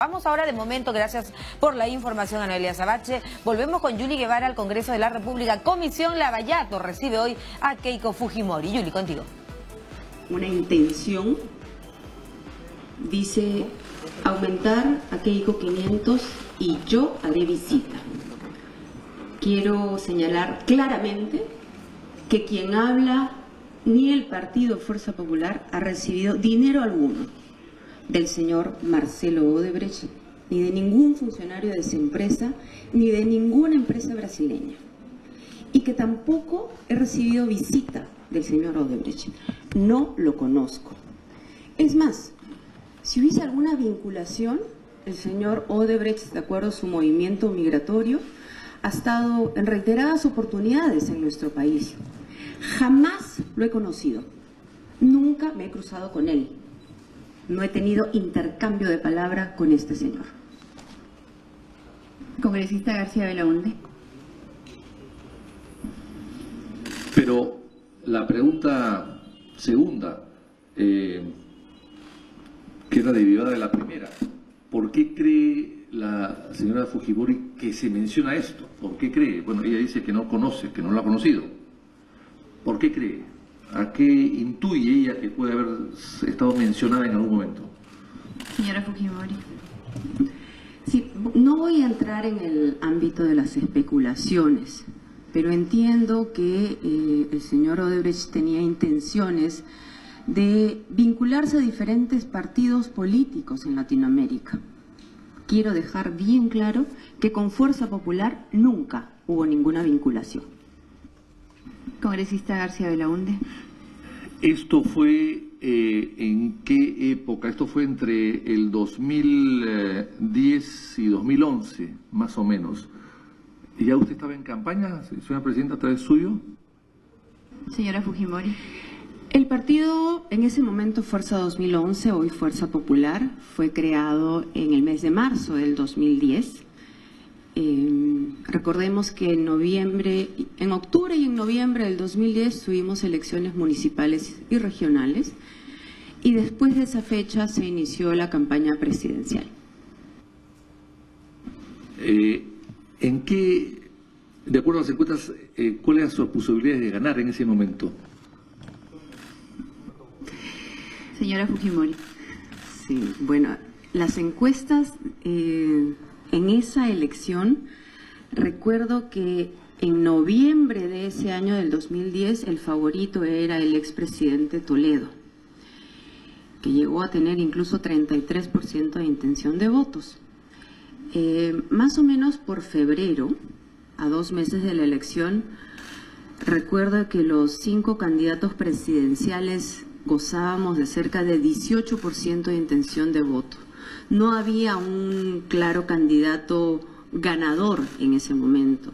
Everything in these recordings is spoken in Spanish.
Vamos ahora de momento, gracias por la información, Anelia Sabache. Volvemos con Yuli Guevara al Congreso de la República. Comisión Lavallato recibe hoy a Keiko Fujimori. Yuli, contigo. Una intención, dice, aumentar a Keiko 500 y yo haré visita. Quiero señalar claramente que quien habla, ni el Partido Fuerza Popular ha recibido dinero alguno del señor Marcelo Odebrecht, ni de ningún funcionario de esa empresa, ni de ninguna empresa brasileña. Y que tampoco he recibido visita del señor Odebrecht. No lo conozco. Es más, si hubiese alguna vinculación, el señor Odebrecht, de acuerdo a su movimiento migratorio, ha estado en reiteradas oportunidades en nuestro país. Jamás lo he conocido. Nunca me he cruzado con él. No he tenido intercambio de palabra con este señor. Congresista García Belaunde. Pero la pregunta segunda, que era derivada de la primera, ¿por qué cree la señora Fujimori que se menciona esto? ¿Por qué cree? Bueno, ella dice que no conoce, que no lo ha conocido. ¿Por qué cree? ¿A qué intuye ella que puede haber estado mencionada en algún momento? Señora Fujimori. Sí, no voy a entrar en el ámbito de las especulaciones, pero entiendo que el señor Odebrecht tenía intenciones de vincularse a diferentes partidos políticos en Latinoamérica. Quiero dejar bien claro que con Fuerza Popular nunca hubo ninguna vinculación. Congresista García Belaunde. ¿Esto fue en qué época? Esto fue entre el 2010 y 2011, más o menos. ¿Y ya usted estaba en campaña, señora presidenta, a través suyo? Señora Fujimori. El partido, en ese momento Fuerza 2011, hoy Fuerza Popular, fue creado en el mes de marzo del 2010. Recordemos que en octubre y en noviembre del 2010 tuvimos elecciones municipales y regionales y después de esa fecha se inició la campaña presidencial. ¿En qué, de acuerdo a las encuestas, cuáles eran sus posibilidades de ganar en ese momento? Señora Fujimori. Sí, bueno, las encuestas en esa elección, recuerdo que en noviembre de ese año del 2010 el favorito era el expresidente Toledo, que llegó a tener incluso 33% de intención de votos. Más o menos por febrero, a 2 meses de la elección, recuerdo que los 5 candidatos presidenciales gozábamos de cerca de 18% de intención de voto. No había un claro candidato ganador en ese momento.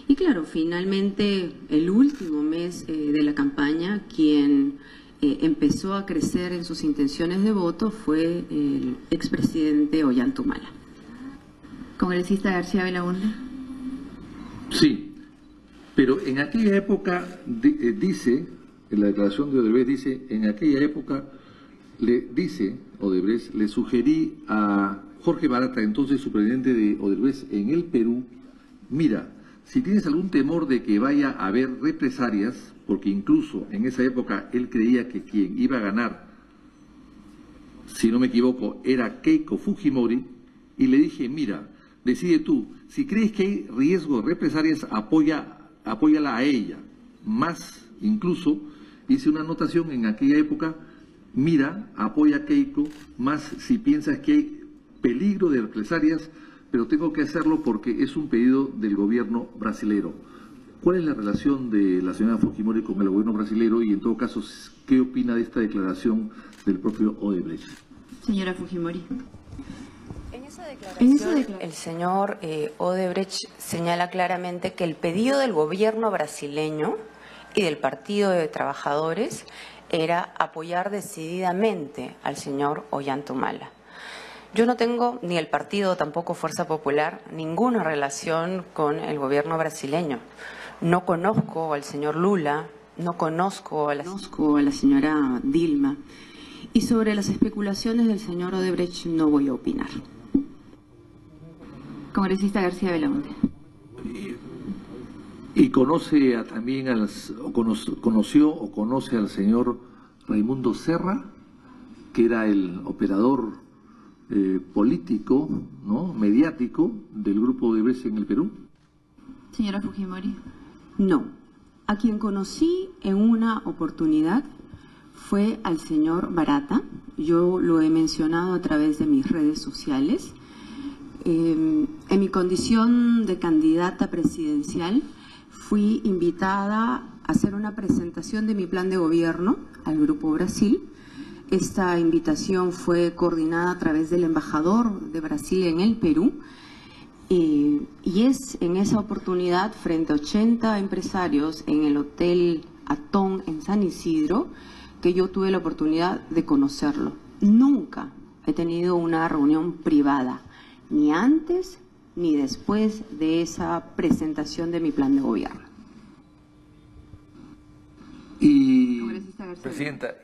Y claro, finalmente el último mes de la campaña, quien empezó a crecer en sus intenciones de voto fue el expresidente Ollanta Humala. Congresista García Belaunde. Sí, pero en aquella época dice, en la declaración de Odebrecht dice, en aquella época le dice Odebrecht, le sugerí a Jorge Barata, entonces superintendente de Odebrecht en el Perú, mira, si tienes algún temor de que vaya a haber represalias, porque incluso en esa época él creía que quien iba a ganar, si no me equivoco, era Keiko Fujimori, y le dije, mira, decide tú, si crees que hay riesgo de represalias, apóyala a ella. Más, incluso, hice una anotación en aquella época, mira, apoya a Keiko, más si piensas que hay peligro de represalias, pero tengo que hacerlo porque es un pedido del gobierno brasilero. ¿Cuál es la relación de la señora Fujimori con el gobierno brasilero y en todo caso, qué opina de esta declaración del propio Odebrecht? Señora Fujimori. En esa declaración, el señor Odebrecht señala claramente que el pedido del gobierno brasileño y del Partido de Trabajadores era apoyar decididamente al señor Ollanta Humala. Yo no tengo, ni el partido, tampoco Fuerza Popular, ninguna relación con el gobierno brasileño. No conozco al señor Lula, no conozco a la señora Dilma. Y sobre las especulaciones del señor Odebrecht no voy a opinar. Congresista García Belaunde. Y conoce también conoció o conoce al señor Raimundo Serra, que era el operador político, ¿no?, mediático del grupo Odebrecht en el Perú. Señora Fujimori. No. A quien conocí en una oportunidad fue al señor Barata. Yo lo he mencionado a través de mis redes sociales. En mi condición de candidata presidencial, fui invitada a hacer una presentación de mi plan de gobierno al Grupo Brasil. Esta invitación fue coordinada a través del embajador de Brasil en el Perú. Y es en esa oportunidad, frente a 80 empresarios en el Hotel Atón en San Isidro, que yo tuve la oportunidad de conocerlo. Nunca he tenido una reunión privada, ni antes ni después de esa presentación de mi plan de gobierno. Y, Presidenta,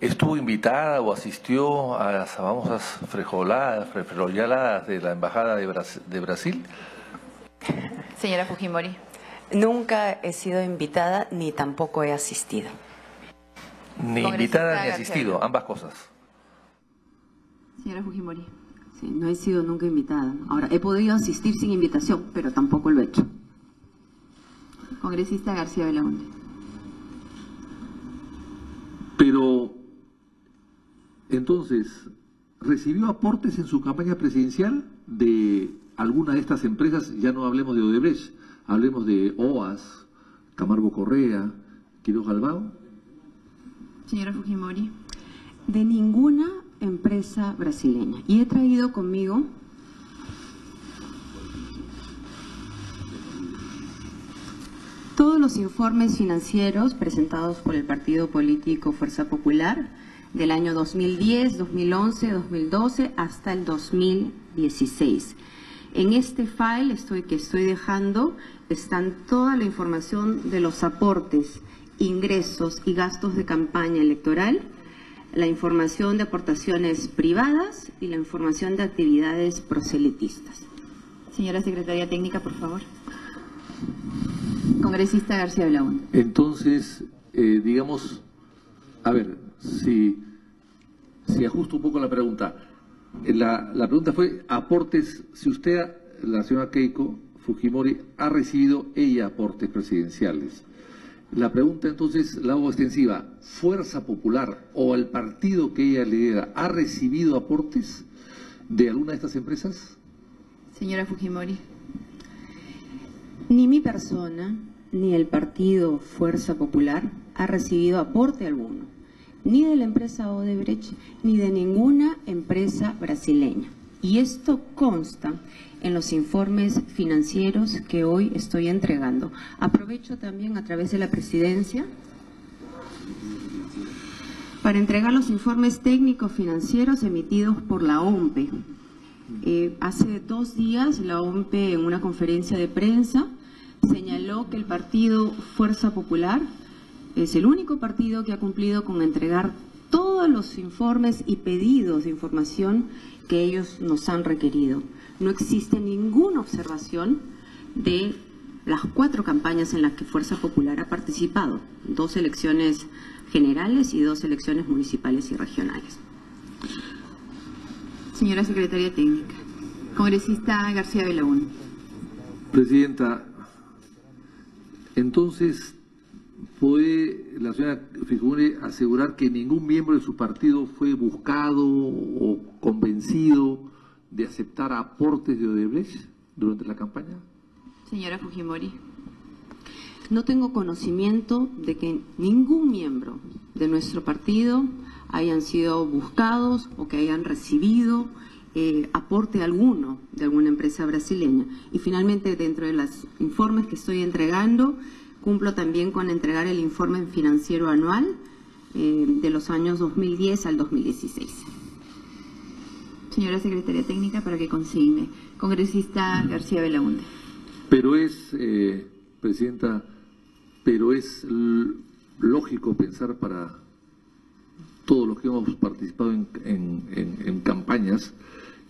¿estuvo invitada o asistió a las famosas frejoladas de la Embajada de Brasil? Señora Fujimori. Nunca he sido invitada ni tampoco he asistido. Ni invitada ni asistido, ambas cosas. Señora Fujimori. Sí, no he sido nunca invitada. Ahora, he podido asistir sin invitación, pero tampoco lo he hecho. Congresista García Belaunde. Pero, entonces, ¿recibió aportes en su campaña presidencial de alguna de estas empresas? Ya no hablemos de Odebrecht, hablemos de OAS, Camargo Correa, Quiroz Galbao. Señora Fujimori. De ninguna empresa brasileña. Y he traído conmigo todos los informes financieros presentados por el partido político Fuerza Popular del año 2010, 2011, 2012 hasta el 2016. En este file que estoy dejando están toda la información de los aportes, ingresos y gastos de campaña electoral, la información de aportaciones privadas y la información de actividades proselitistas. Señora Secretaria Técnica, por favor. Congresista García Belaunde. Entonces, digamos, a ver, si ajusto un poco la pregunta. La pregunta fue aportes, si usted, la señora Keiko Fujimori, ha recibido ella aportes presidenciales. La pregunta entonces la hago extensiva. ¿Fuerza Popular o el partido que ella lidera ha recibido aportes de alguna de estas empresas? Señora Fujimori. Ni mi persona, ni el partido Fuerza Popular ha recibido aporte alguno, ni de la empresa Odebrecht, ni de ninguna empresa brasileña. Y esto consta en los informes financieros que hoy estoy entregando. Aprovecho también a través de la presidencia para entregar los informes técnicos financieros emitidos por la OMPE. Hace 2 días la OMPE en una conferencia de prensa señaló que el partido Fuerza Popular es el único partido que ha cumplido con entregar todos los informes y pedidos de información que ellos nos han requerido. No existe ninguna observación de las 4 campañas en las que Fuerza Popular ha participado, 2 elecciones generales y 2 elecciones municipales y regionales. Señora Secretaria Técnica. Congresista García Belaunde. Presidenta, entonces, ¿puede la señora Fujimori asegurar que ningún miembro de su partido fue buscado o convencido de aceptar aportes de Odebrecht durante la campaña? Señora Fujimori. No tengo conocimiento de que ningún miembro de nuestro partido hayan sido buscados o que hayan recibido aporte alguno de alguna empresa brasileña. Y finalmente, dentro de los informes que estoy entregando, cumplo también con entregar el informe financiero anual de los años 2010 al 2016. Señora Secretaria Técnica, para que consigne. Congresista García Belaunde. Pero es, Presidenta, pero es lógico pensar para todos los que hemos participado en campañas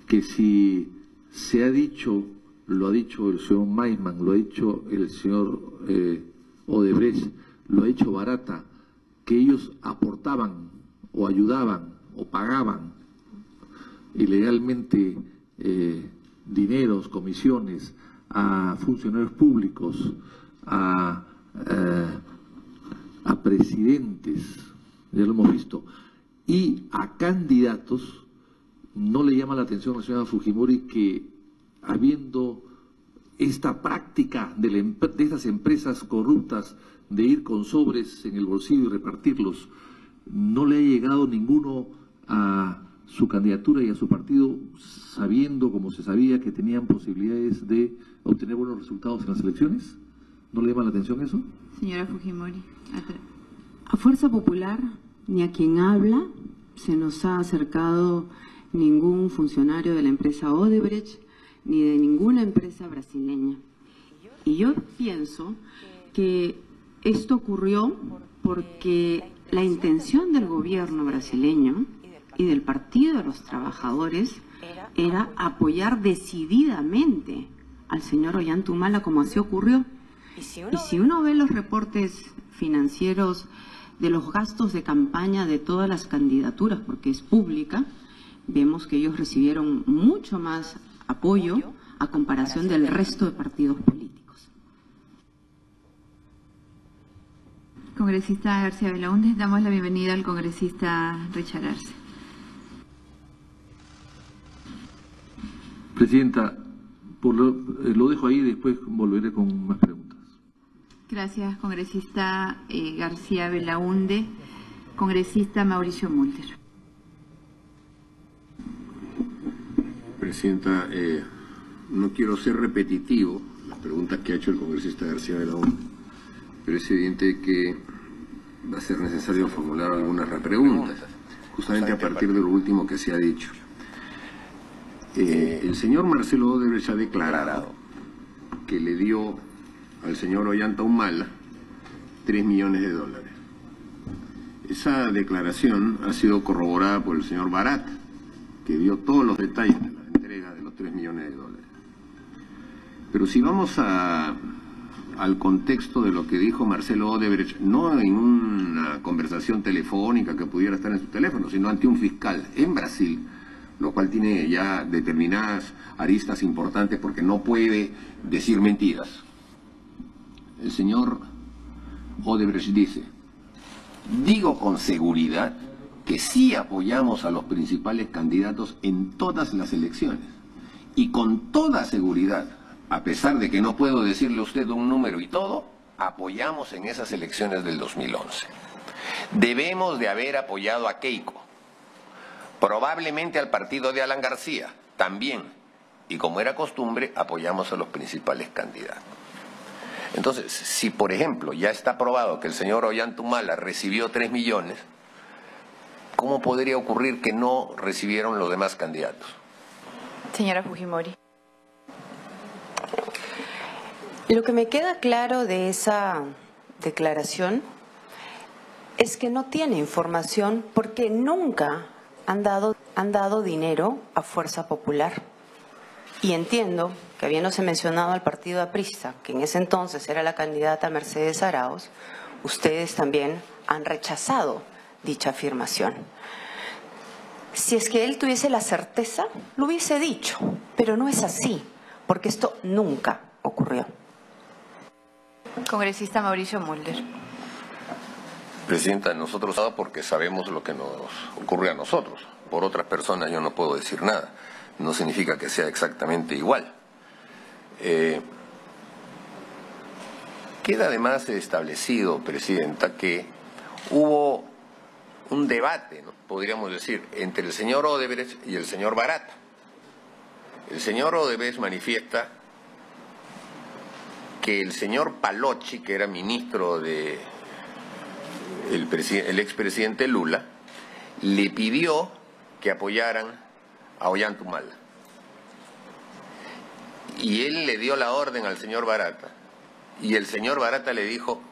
que si se ha dicho, lo ha dicho el señor Maisman, lo ha dicho el señor Odebrecht, lo ha dicho Barata, que ellos aportaban o ayudaban o pagaban ilegalmente dineros, comisiones a funcionarios públicos, a presidentes, ya lo hemos visto, y a candidatos. ¿No le llama la atención a la señora Fujimori que, habiendo esta práctica de estas empresas corruptas de ir con sobres en el bolsillo y repartirlos, no le ha llegado ninguno a su candidatura y a su partido, sabiendo, como se sabía, que tenían posibilidades de obtener buenos resultados en las elecciones? ¿No le llama la atención eso? Señora Fujimori. A Fuerza Popular, ni a quien habla, se nos ha acercado ningún funcionario de la empresa Odebrecht, ni de ninguna empresa brasileña. Y yo pienso que esto ocurrió porque la intención del gobierno brasileño y del Partido de los Trabajadores era apoyar decididamente al señor Ollantumala, como así ocurrió. Y si uno ve los reportes financieros de los gastos de campaña de todas las candidaturas, porque es pública, vemos que ellos recibieron mucho más apoyo a comparación del resto de partidos políticos. Congresista García Belaúnde, damos la bienvenida al congresista Richard Arce. Presidenta, lo dejo ahí y después volveré con más preguntas. Gracias, congresista García Belaúnde. Congresista Mauricio Mulder. Presidenta, no quiero ser repetitivo, las preguntas que ha hecho el congresista García Belaúnde, pero es evidente que va a ser necesario formular algunas repreguntas, justamente a partir de lo último que se ha dicho. El señor Marcelo Odebrecht ha declarado que le dio al señor Ollantumala $3 millones. Esa declaración ha sido corroborada por el señor Barata, que dio todos los detalles de la entrega de los $3 millones. Pero si vamos al contexto de lo que dijo Marcelo Odebrecht, no en una conversación telefónica que pudiera estar en su teléfono, sino ante un fiscal en Brasil, lo cual tiene ya determinadas aristas importantes porque no puede decir mentiras. El señor Odebrecht dice: digo con seguridad que sí apoyamos a los principales candidatos en todas las elecciones. Y con toda seguridad, a pesar de que no puedo decirle a usted un número y todo, apoyamos en esas elecciones del 2011. Debemos de haber apoyado a Keiko, probablemente al partido de Alan García, también. Y como era costumbre, apoyamos a los principales candidatos. Entonces, si por ejemplo ya está probado que el señor Ollantumala recibió 3 millones, ¿cómo podría ocurrir que no recibieron los demás candidatos? Señora Fujimori. Lo que me queda claro de esa declaración es que no tiene información porque nunca han dado dinero a Fuerza Popular. Y entiendo que, habiéndose mencionado al partido aprista, que en ese entonces era la candidata Mercedes Arauz, ustedes también han rechazado dicha afirmación. Si es que él tuviese la certeza, lo hubiese dicho, pero no es así, porque esto nunca ocurrió. Congresista Mauricio Mulder. Presidenta, nosotros porque sabemos lo que nos ocurre a nosotros. Por otras personas yo no puedo decir nada. No significa que sea exactamente igual. Queda además establecido, Presidenta, que hubo un debate, ¿no?, podríamos decir, entre el señor Odebrecht y el señor Barata. El señor Odebrecht manifiesta que el señor Palocci, que era ministro de el expresidente Lula, le pidió que apoyaran a Ollantumala. Y él le dio la orden al señor Barata. Y el señor Barata le dijo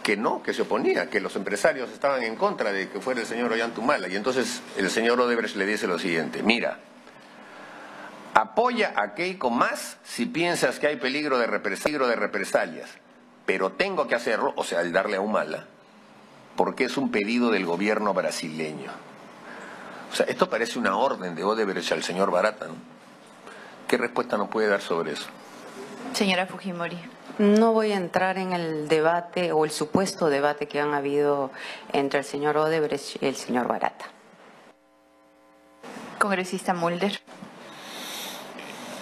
que no, que se oponía, que los empresarios estaban en contra de que fuera el señor Ollantumala. Y entonces el señor Odebrecht le dice lo siguiente: mira, Apoya a Keiko más si piensas que hay peligro de represalias, pero tengo que hacerlo, o sea, el darle a Humala, porque es un pedido del gobierno brasileño. O sea, esto parece una orden de Odebrecht al señor Barata, ¿no? ¿Qué respuesta nos puede dar sobre eso? Señora Fujimori. No voy a entrar en el debate o el supuesto debate que han habido entre el señor Odebrecht y el señor Barata. Congresista Mulder.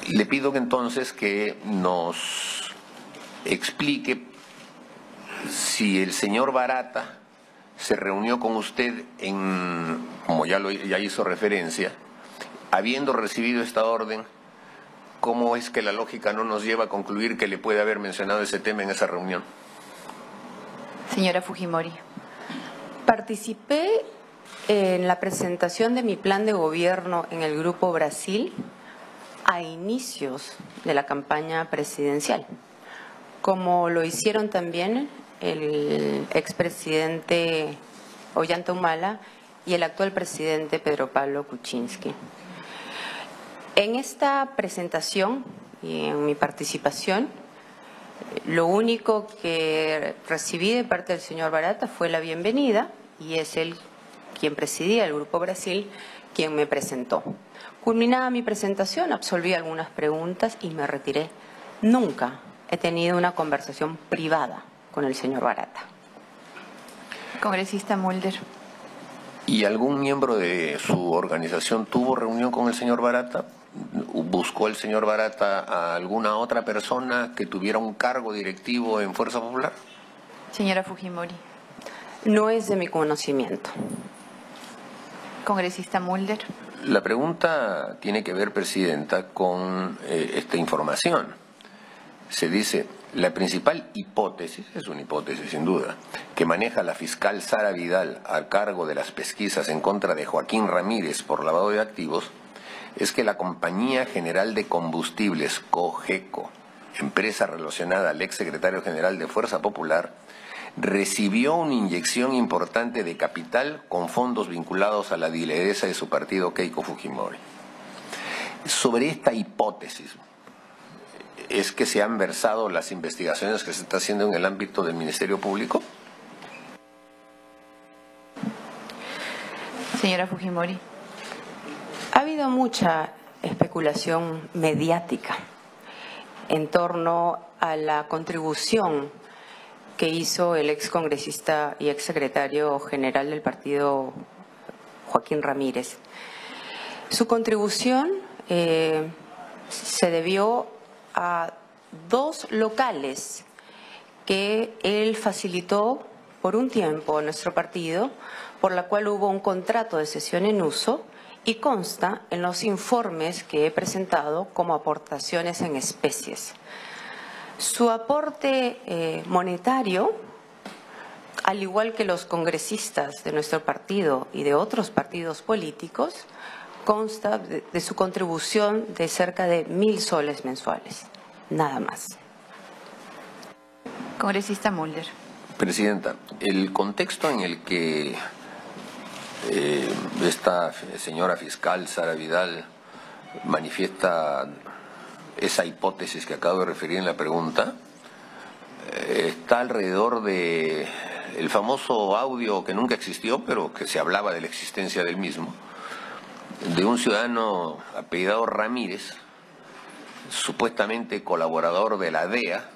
Le pido que entonces que nos explique si el señor Barata se reunió con usted como ya hizo referencia, habiendo recibido esta orden, ¿cómo es que la lógica no nos lleva a concluir que le puede haber mencionado ese tema en esa reunión? Señora Fujimori. Participé en la presentación de mi plan de gobierno en el Grupo Brasil a inicios de la campaña presidencial, como lo hicieron también el expresidente Ollanta Humala y el actual presidente Pedro Pablo Kuczynski. En esta presentación y en mi participación, lo único que recibí de parte del señor Barata fue la bienvenida, y es él quien presidía el Grupo Brasil, quien me presentó. Culminada mi presentación, absolví algunas preguntas y me retiré. Nunca he tenido una conversación privada con el señor Barata. Congresista Mulder. ¿Y algún miembro de su organización tuvo reunión con el señor Barata? ¿Buscó el señor Barata a alguna otra persona que tuviera un cargo directivo en Fuerza Popular? Señora Fujimori. No es de mi conocimiento. Congresista Mulder. La pregunta tiene que ver, Presidenta, con esta información. Se dice, la principal hipótesis, es una hipótesis sin duda, que maneja la fiscal Sara Vidal a cargo de las pesquisas en contra de Joaquín Ramírez por lavado de activos, es que la Compañía General de Combustibles, COGECO, empresa relacionada al exsecretario general de Fuerza Popular, recibió una inyección importante de capital con fondos vinculados a la lideresa de su partido, Keiko Fujimori. Sobre esta hipótesis es que se han versado las investigaciones que se está haciendo en el ámbito del Ministerio Público. Señora Fujimori. Ha habido mucha especulación mediática en torno a la contribución que hizo el excongresista y exsecretario general del partido, Joaquín Ramírez. Su contribución se debió a 2 locales que él facilitó por un tiempo a nuestro partido, por la cual hubo un contrato de cesión en uso y consta en los informes que he presentado como aportaciones en especies. Su aporte monetario, al igual que los congresistas de nuestro partido y de otros partidos políticos, consta de su contribución de cerca de 1.000 soles mensuales, nada más. Congresista Mulder. Presidenta, el contexto en el que esta señora fiscal Sara Vidal manifiesta esa hipótesis que acabo de referir en la pregunta, está alrededor de el famoso audio que nunca existió, pero que se hablaba de la existencia del mismo, de un ciudadano apellidado Ramírez, supuestamente colaborador de la DEA,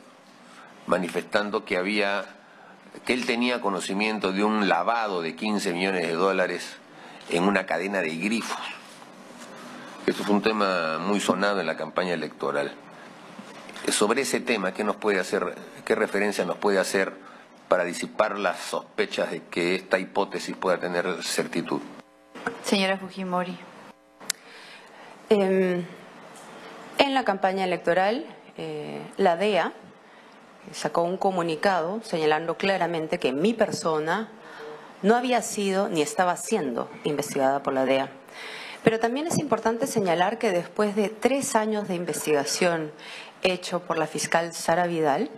manifestando que él tenía conocimiento de un lavado de 15 millones de dólares en una cadena de grifos. Esto fue un tema muy sonado en la campaña electoral. Sobre ese tema, ¿qué nos puede hacer, qué referencia nos puede hacer para disipar las sospechas de que esta hipótesis pueda tener certitud? Señora Fujimori. En la campaña electoral, la DEA sacó un comunicado señalando claramente que mi persona no había sido ni estaba siendo investigada por la DEA. Pero también es importante señalar que después de 3 años de investigación hecho por la fiscal Sara Vidal,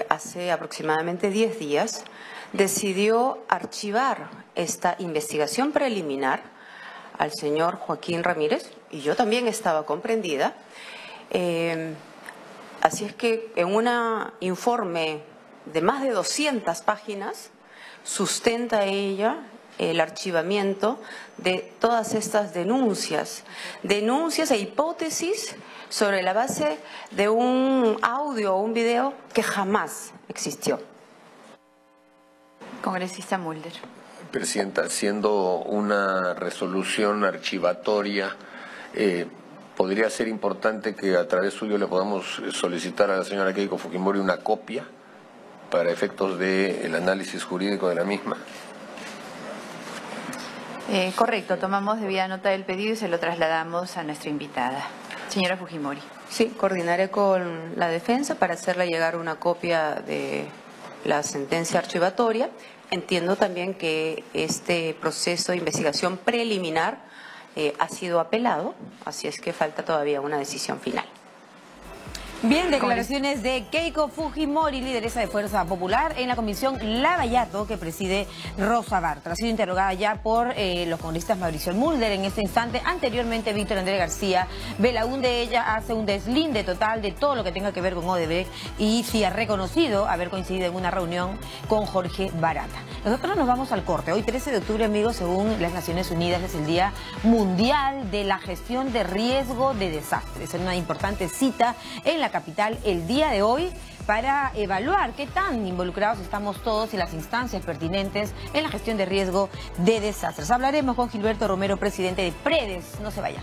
hace aproximadamente 10 días, decidió archivar esta investigación preliminar al señor Joaquín Ramírez, y yo también estaba comprendida. Así es que en un informe de más de 200 páginas sustenta ella el archivamiento de todas estas denuncias e hipótesis sobre la base de un audio o un video que jamás existió. Congresista Mulder. Presidenta, siendo una resolución archivatoria, podría ser importante que a través suyo le podamos solicitar a la señora Keiko Fujimori una copia para efectos del análisis jurídico de la misma. Correcto, tomamos debida nota del pedido y se lo trasladamos a nuestra invitada. Señora Fujimori. Sí, coordinaré con la defensa para hacerle llegar una copia de la sentencia archivatoria. Entiendo también que este proceso de investigación preliminar ha sido apelado, así es que falta todavía una decisión final. Bien, declaraciones de Keiko Fujimori, lideresa de Fuerza Popular, en la comisión Lavallato que preside Rosa Bartra. Ha sido interrogada ya por los congresistas Mauricio Mulder en este instante. Anteriormente, Víctor Andrés García Belaúnde, ella hace un deslinde total de todo lo que tenga que ver con Odebrecht y sí ha reconocido haber coincidido en una reunión con Jorge Barata. Nosotros nos vamos al corte. Hoy, 13 de octubre, amigos, según las Naciones Unidas, es el Día Mundial de la Gestión de Riesgo de Desastres. Es una importante cita en la capital el día de hoy para evaluar qué tan involucrados estamos todos y las instancias pertinentes en la gestión de riesgo de desastres. Hablaremos con Gilberto Romero, presidente de PREDES. No se vaya.